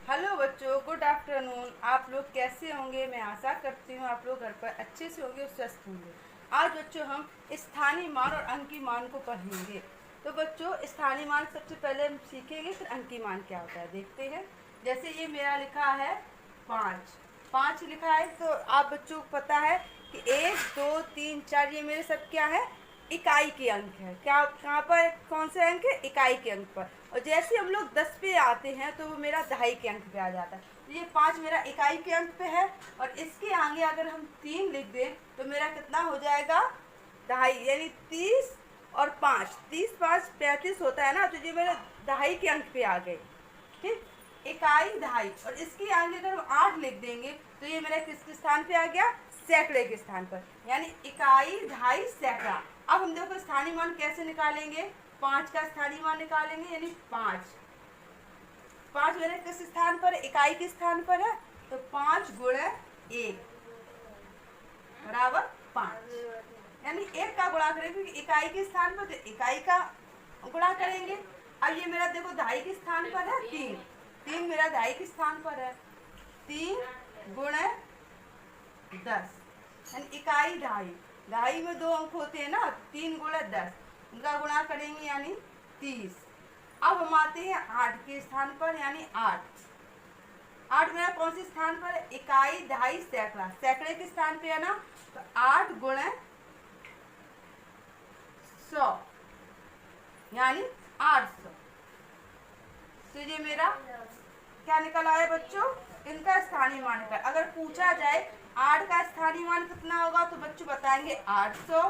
Hello बच्चों, good afternoon. आप लोग कैसे होंगे? मैं आशा करती हूँ आप लोग घर पर अच्छे से होंगे और स्वस्थ होंगे। आज बच्चों हम स्थानीय मान और अंकीय मान को पढ़ेंगे। तो बच्चों, स्थानीय मान सबसे पहले हम सीखेंगे, फिर अंकीय मान क्या होता है देखते हैं। जैसे ये मेरा लिखा है 5 5 लिखा है, तो आप बच्चों को पता है कि 1 2 3 4 ये मेरे सब क्या है, इकाई के अंक है। क्या कहाँ पर कौन से अंक है? इकाई के अंक पर। और जैसे हम लोग 10 पे आते हैं तो वो मेरा दहाई के अंक पे आ जाता है। तो ये 5 मेरा इकाई के अंक पे है, और इसके आगे अगर हम 3 लिख दें तो मेरा कितना हो जाएगा? दहाई, यानी 30 और 5, 30 5 35 होता है ना, तो ये मेरे दहाई के अंक पे आ गए। ठीक, इकाई दहाई। और इसके आगे अगर हम 8 लिख देंगे तो ये मेरा किसके स्थान पे आ गया? सैकड़े के स्थान पर, यानी इकाई दहाई सैकड़ा। अब हम देखो स्थानीय मान कैसे निकालेंगे। 5 का स्थानीय मान निकालेंगे, यानी 5 5 मेरे किस स्थान पर? इकाई के स्थान पर है, तो 5 गुणे 1 बराबर 5, यानी 1 का गुणा करेंगे क्योंकि इकाई के स्थान पर, तो इकाई का गुणा करेंगे। अब ये मेरा देखो दहाई के स्थान पर है 3, 3 मेरा दहाई के स्थान पर है, 3 गुणे 10, यानी इकाई दहाई। दहाई में 2 अंक होते हैं ना, 3 गुणे 10, उनका गुणा करेंगे यानी 30। अब हम आते हैं 8 के स्थान पर, यानी 8 8 मेरा कौन से स्थान पर है? इकाई दहाई सैकड़ा, सैकड़े के स्थान पे है ना, तो 8 गुणे 100 यानी 800। तो ये मेरा क्या निकल आया बच्चों? इनका स्थानीय मान निकल। अगर पूछा जाए 8 का स्थानीय मान कितना होगा तो बच्चों बताएंगे 800।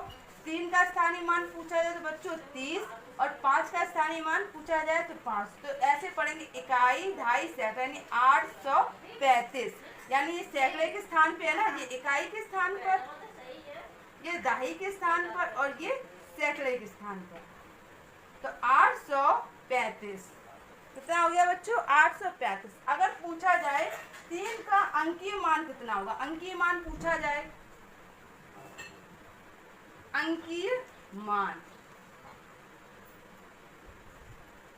3 का स्थानीय मान पूछा जाए तो बच्चों 30, और 5 का स्थानीय मान पूछा जाए तो 5। तो ऐसे पढ़ेंगे इकाई दहाई सैकड़ा, यानी 835, यानी ये सैकड़े के स्थान पे है ना, ये इकाई के स्थान पर, ये दहाई के स्थान पर, और ये सैकड़े के स्थान पर। तो 835 कितना हो गया बच्चों? 835। अगर पूछा जाए 3 का अंकीय मान कितना होगा? अंकीय मान पूछा जाए, अंकीय मान,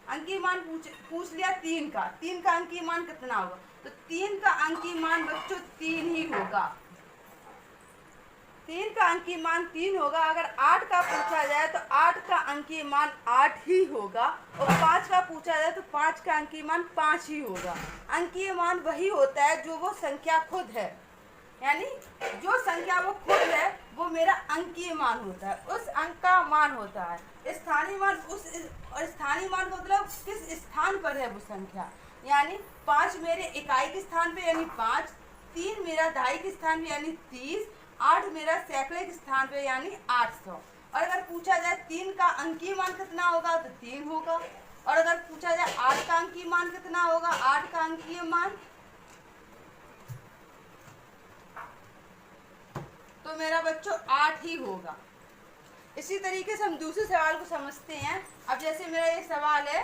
अंकीय मान पूछ लिया 3 का, 3 का अंकीय मान कितना होगा? तो 3 का अंकीय मान बच्चों 3 ही होगा। 3 का अंकीय मान 3 होगा। अगर 8 का पूछा जाए तो 8 का अंकीय मान 8 ही होगा, और 5 का पूछा जाए तो 5 का अंकीय मान 5 ही होगा। अंकीय मान वही होता है जो वो संख्या खुद है, यानी जो संख्या वो खुद है वो मेरा अंकीय मान होता है, उस अंक का मान होता है। स्थानीय मान और स्थानीय मान का मतलब किस स्थान पर है वो संख्या, यानी 5 मेरे इकाई के स्थान पे यानी 5, 3 मेरा दहाई के स्थान पे यानी 30, 8 मेरा सैकड़े के स्थान पे यानी 800। और अगर पूछा जाए 3 का अंकीय मान कितना होगा तो 3 होगा। और अगर पूछा जाए 8 का अंकीय मान कितना होगा, 8 का अंकीय मान तो मेरा बच्चों 8 ही होगा। इसी तरीके से हम दूसरे सवाल को समझते हैं। अब जैसे मेरा ये सवाल है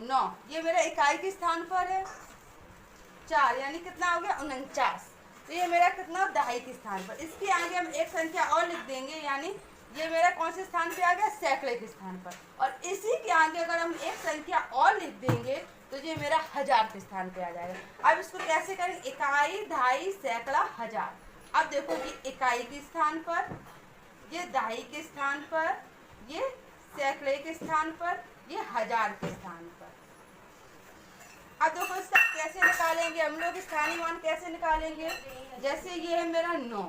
9, ये मेरा इकाई के स्थान पर है 4, यानी कितना हो गया? 49। तो ये मेरा कितना? दहाई के स्थान पर। इसके आगे हम एक संख्या और लिख देंगे, यानी ये मेरा कौन से स्थान पे आ गया? सैकड़े के स्थान पर। और इसी के आगे अगर हम एक संख्या और लिख देंगे तो ये मेरा हजार के स्थान पे आ जाएगा। अब इसको कैसे करें? इकाई दहाई सैकड़ा हजार। अब देखो कि इकाई के स्थान पर, ये दहाई के स्थान पर, ये सैकड़े के स्थान पर, ये हजार के स्थान पर। अब देखो इसका कैसे निकालेंगे हम लोग? स्थानीय मान कैसे निकालेंगे? जैसे ये है मेरा 9,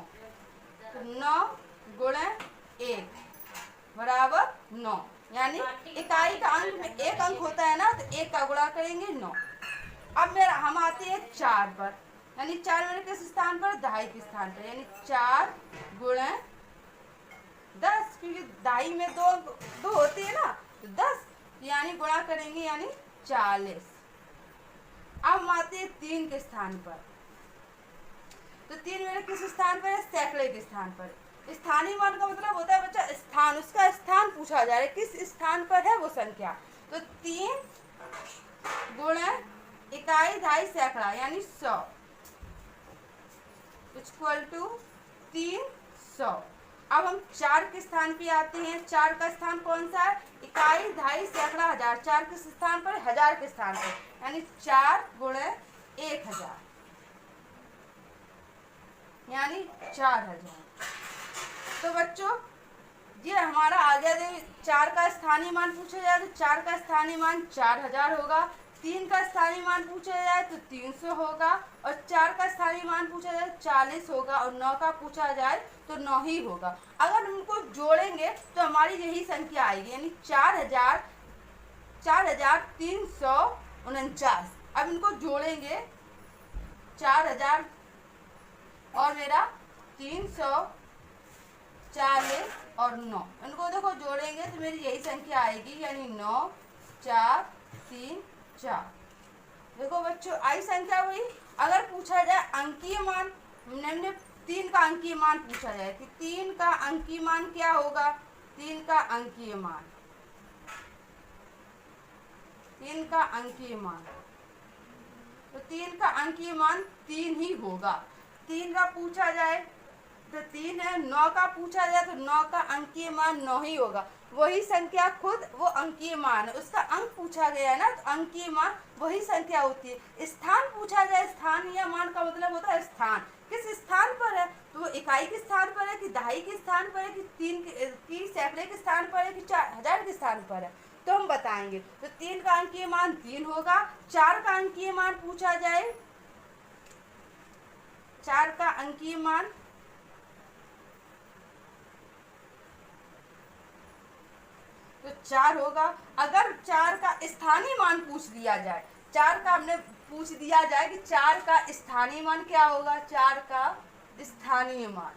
तो 9 गुणे 1 बराबर 9, यानी इकाई का अंक में 1 अंक होता है ना, तो 1 का गुणा करेंगे 9। अब मेरा हम आते हैं 4 पर, यानी 4 मेरे किस स्थान पर? दहाई के स्थान पर, यानी 4 गुणे 10, क्योंकि दहाई में 2 होते हैं ना, तो 10 यानी गुणा करेंगे यानी 40। अब हम आते हैं 3 के स्थान पर, तो 3 मेरे किस स्थान पर है? सैकड़े के स्थान पर। स्थानीय मान का मतलब होता है बच्चा स्थान, उसका स्थान पूछा जा रहा है, किस स्थान पर है वो संख्या। तो 3 गुणे इकाई दहाई सैकड़ा यानी 100 इक्वल टू 300। अब हम 4 के स्थान पे आते हैं। 4 का स्थान कौन सा है? इकाई, दहाई, सैकड़ा, हजार। 4 के स्थान पर, हजार के स्थान पर, यानी 4 गुणे 1000, यानी 4000। तो बच्चों ये हमारा आ गया। 4 का स्थानीय मान पूछा जाए तो 4 का स्थानीय मान 4000 होगा। 3 का स्थानीय मान पूछा जाए तो 300 होगा, और 4 का स्थानीय मान पूछा जाए तो 40 होगा, और 9 का पूछा जाए तो 9 ही होगा। अगर उनको जोड़ेंगे तो हमारी यही संख्या आएगी, यानी 4349। अब इनको जोड़ेंगे, 4000 और मेरा 340 और 9, इनको देखो जोड़ेंगे तो मेरी यही संख्या आएगी, यानी 9 4 3 4। देखो बच्चों आई संख्या वही। अगर पूछा जाए अंकीय मान, हमने 3 का अंकीय मान पूछा जाए कि 3 का अंकीय मान क्या होगा? 3 का अंकीय मान, 3 का अंकीय मान, तो 3 का अंकीय मान 3 ही होगा। 3 का पूछा जाए तो 3 है, 9 का पूछा जाए तो 9 का अंकीय मान 9 ही होगा। वही संख्या खुद वो अंकीय मान है, उसका अंक पूछा गया है ना, तो अंकीय मान वही संख्या होती है। स्थान पूछा जाए, स्थानीय मान का मतलब होता है स्थान, किस स्थान पर है, तो वो इकाई के स्थान पर है कि दहाई के स्थान पर है कि 3 की सैकड़े के स्थान पर है कि 4000 के स्थान पर है, तो हम बताएंगे। तो 3 का अंकीय मान 3 होगा। 4 का अंकीय मान पूछा जाए, 4 का अंकीय मान तो 4 होगा। अगर 4 का स्थानीय मान पूछ दिया जाए, 4 का हमने पूछ दिया जाए कि 4 का स्थानीय मान क्या होगा, 4 का स्थानीय मान,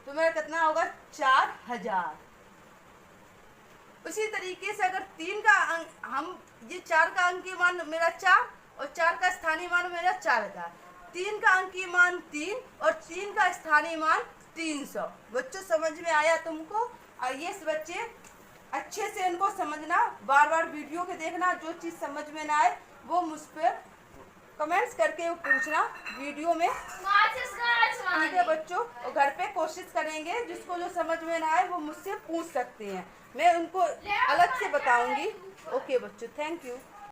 तो मेरा कितना होगा? 4000। उसी तरीके से अगर 3 का हम ये 4 का अंकीय मान मेरा 4 और 4 का स्थानीय मान मेरा 4000, 3 का अंकीय मान 3 और 3 का स्थानीय मान 300। बच्चों समझ में आया तुमको? और ये बच्चे अच्छे से इनको समझना, बार बार वीडियो के देखना, जो चीज़ समझ में ना आए वो मुझ पर कमेंट्स करके पूछना वीडियो में, ठीक है बच्चों? और घर पे कोशिश करेंगे, जिसको जो समझ में ना आए वो मुझसे पूछ सकते हैं, मैं उनको अलग से बताऊंगी। ओके बच्चों, थैंक यू।